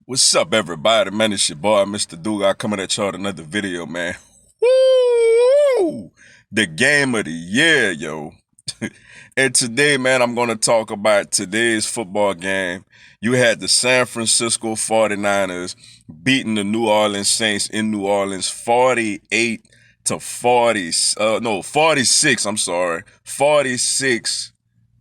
What's up, everybody? Man, it's your boy, Mr. Duga, coming at y'all with another video, man. Woo! The game of the year, yo. And today, man, I'm going to talk about today's football game. You had the San Francisco 49ers beating the New Orleans Saints in New Orleans 48 to 40. No, 46. I'm sorry. 46.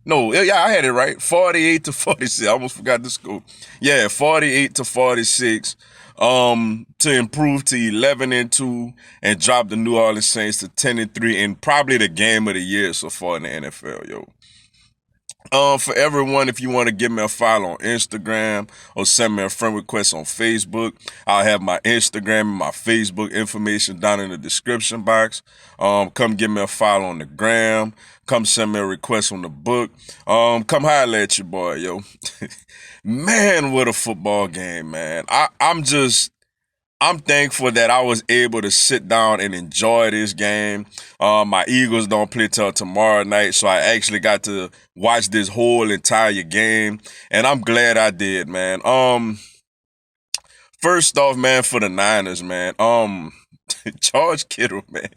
No, yeah, I had it right. 48 to 46. I almost forgot the score. Yeah, 48 to 46. To improve to 11-2 and drop the New Orleans Saints to 10-3 and probably the game of the year so far in the NFL, yo. For everyone, if you want to give me a follow on Instagram or send me a friend request on Facebook, I'll have my Instagram and my Facebook information down in the description box. Come give me a follow on the gram. Come send me a request on the book. Come holler at your boy, yo. Man, what a football game, man. I'm thankful that I was able to sit down and enjoy this game. My Eagles don't play till tomorrow night, so I actually got to watch this whole entire game, and I'm glad I did, man. First off, man, for the Niners, man, George Kittle, man,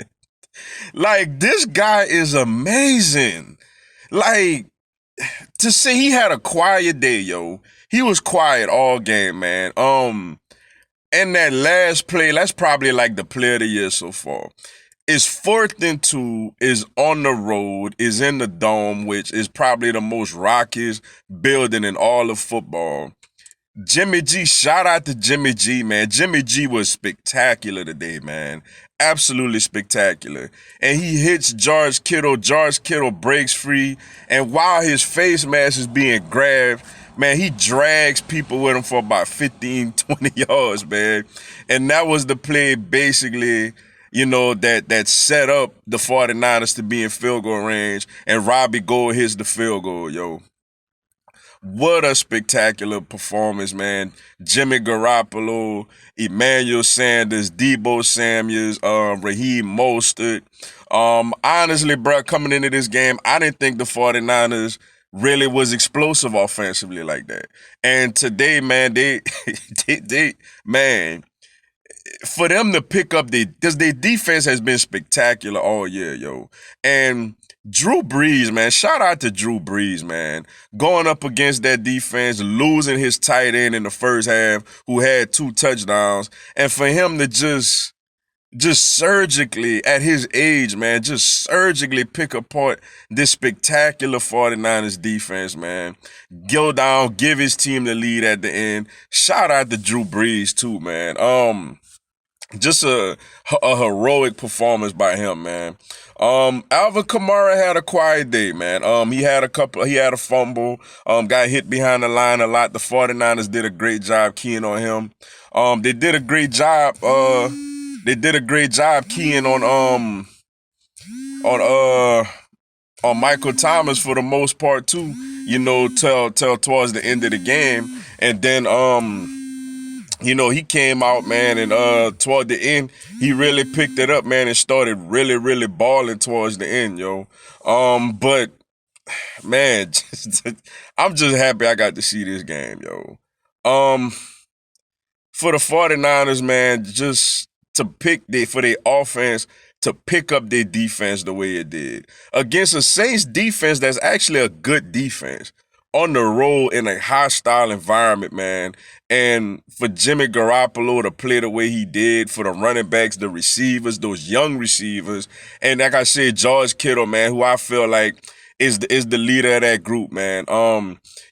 like this guy is amazing. Like to say he had a quiet day, yo. He was quiet all game, man. And that last play, that's probably like the play of the year so far. Is 4th and 2, is on the road, is in the dome, which is probably the most rockiest building in all of football. Jimmy G, shout out to Jimmy G, man. Jimmy G was spectacular today, man. Absolutely spectacular. And he hits George Kittle. George Kittle breaks free. And while his face mask is being grabbed, man, he drags people with him for about 15, 20 yards, man. And that was the play basically, that set up the 49ers to be in field goal range. And Robbie Gould hits the field goal, yo. What a spectacular performance, man. Jimmy Garoppolo, Emmanuel Sanders, Deebo Samuels, Raheem Mostert. Honestly, bro, coming into this game, I didn't think the 49ers really was explosive offensively like that. And today, man, man, for them to pick up because their defense has been spectacular all year, yo. And Drew Brees, man, shout out to Drew Brees, man. Going up against that defense, losing his tight end in the first half, who had 2 touchdowns. And for him to just surgically, at his age, man, just surgically pick apart this spectacular 49ers defense, man. Go down, give his team the lead at the end. Shout out to Drew Brees, too, man. Just a heroic performance by him, man. Alvin Kamara had a quiet day, man. He had a fumble, got hit behind the line a lot. The 49ers did a great job keying on him. They did a great job, keying on Michael Thomas for the most part too, till towards the end of the game. And then he came out, man, and toward the end, he really picked it up, man, and started really, really balling towards the end, yo. But man, I'm just happy I got to see this game, yo. For the 49ers, man, just for their offense to pick up their defense the way it did against a Saints defense that's actually a good defense on the road in a hostile environment, man. And for Jimmy Garoppolo to play the way he did, for the running backs, the receivers, those young receivers, and like I said, George Kittle, man, who I feel like is the leader of that group, man.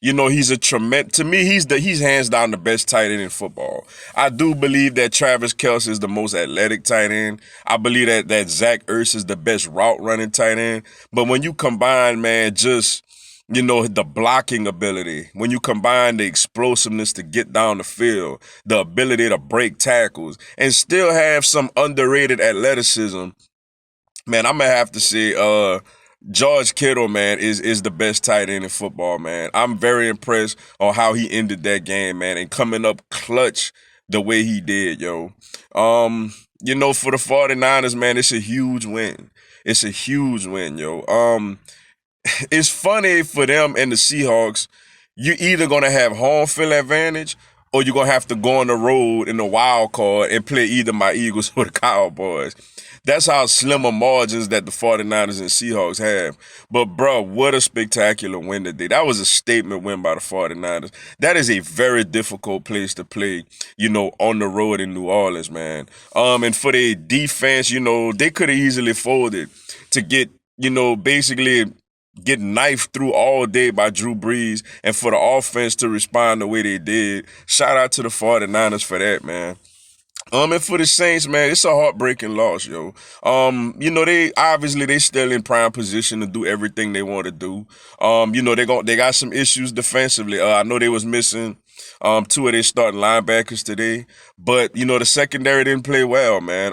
He's a tremendous. To me, he's hands down the best tight end in football. I do believe that Travis Kelce is the most athletic tight end. I believe that Zach Ertz is the best route running tight end. But when you combine, man, just the blocking ability, when you combine the explosiveness to get down the field, the ability to break tackles, and still have some underrated athleticism, man, I'm gonna have to say, George Kittle, man, is the best tight end in football, man. I'm very impressed on how he ended that game, man, and coming up clutch the way he did, yo. For the 49ers, man, it's a huge win. It's a huge win, yo. It's funny for them and the Seahawks. You're either gonna have home field advantage or you're going to have to go on the road in the wild card and play either my Eagles or the Cowboys. That's how slim of margins that the 49ers and Seahawks have. But, bro, what a spectacular win today. That was a statement win by the 49ers. That is a very difficult place to play, on the road in New Orleans, man. And for their defense, they could have easily folded to get, basically get knifed through all day by Drew Brees, and for the offense to respond the way they did. Shout out to the 49ers for that, man. And for the Saints, man, it's a heartbreaking loss, yo. They still in prime position to do everything they want to do. They got some issues defensively. I know they was missing two of their starting linebackers today, but the secondary didn't play well, man.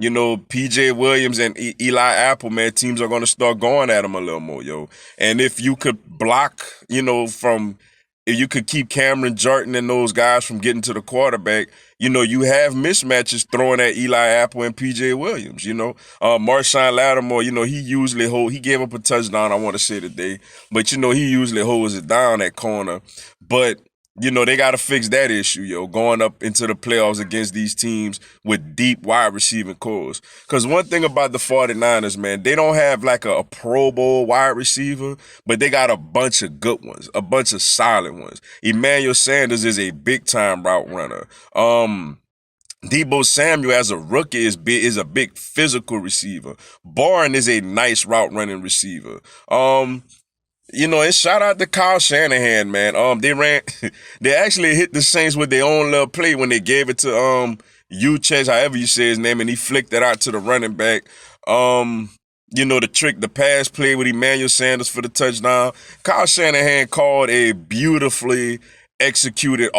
PJ Williams and Eli Apple, man, teams are going to start going at them a little more, yo. And if you could block, if you could keep Cameron Jordan and those guys from getting to the quarterback, you have mismatches throwing at Eli Apple and PJ Williams, Marshawn Lattimore, he gave up a touchdown, I want to say today, but, he usually holds it down at corner. But, they got to fix that issue, going up into the playoffs against these teams with deep wide receiving cores. Because one thing about the 49ers, man, they don't have like a Pro Bowl wide receiver, but they got a bunch of good ones, a bunch of solid ones. Emmanuel Sanders is a big-time route runner. Deebo Samuel as a rookie is a big physical receiver. Barnes is a nice route running receiver. And shout out to Kyle Shanahan, man. They actually hit the Saints with their own little play when they gave it to Uchez, however you say his name, and he flicked it out to the running back. The pass play with Emmanuel Sanders for the touchdown. Kyle Shanahan called a beautifully executed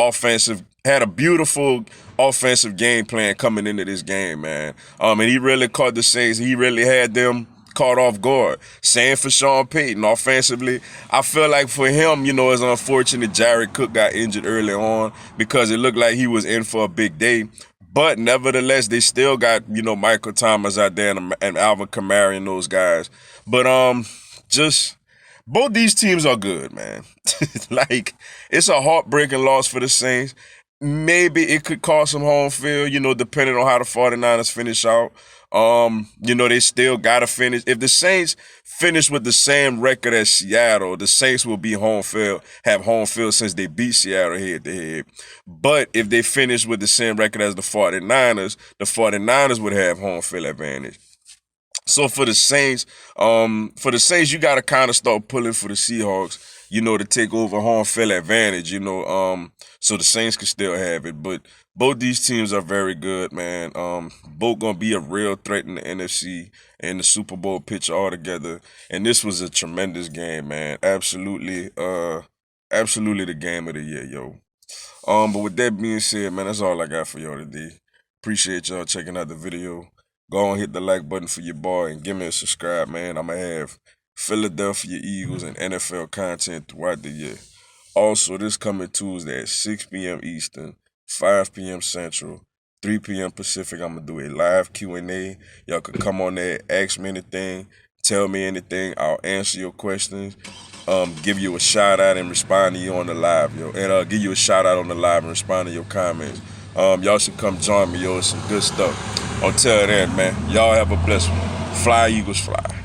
had a beautiful offensive game plan coming into this game, man. And he really caught the Saints. He really had them caught off guard. Same for Sean Payton. Offensively, I feel like for him, it's unfortunate Jared Cook got injured early on because it looked like he was in for a big day. But nevertheless, they still got, Michael Thomas out there and Alvin Kamara and those guys. But both these teams are good, man. Like, it's a heartbreaking loss for the Saints. Maybe it could cost them home field, depending on how the 49ers finish out. They still got to finish. If the Saints finish with the same record as Seattle, the Saints will be have home field since they beat Seattle head to head. But if they finish with the same record as the 49ers would have home field advantage. So for the Saints, you got to kind of start pulling for the Seahawks, to take over home field advantage, so the Saints can still have it. But both these teams are very good, man. Both going to be a real threat in the NFC and the Super Bowl picture altogether. And this was a tremendous game, man. Absolutely the game of the year, yo. But with that being said, man, that's all I got for y'all today. Appreciate y'all checking out the video. Go and hit the like button for your boy and give me a subscribe, man. I'm going to have Philadelphia Eagles and NFL content throughout the year. Also, this coming Tuesday at 6 p.m. Eastern, 5 p.m. Central, 3 p.m. Pacific, I'm going to do a live Q&A. Y'all can come on there, ask me anything, tell me anything. I'll answer your questions, give you a shout-out and respond to you on the live, yo. And give you a shout-out on the live and respond to your comments. Y'all should come join me, yo. It's some good stuff. Until then, man, y'all have a blessed one. Fly, Eagles, fly.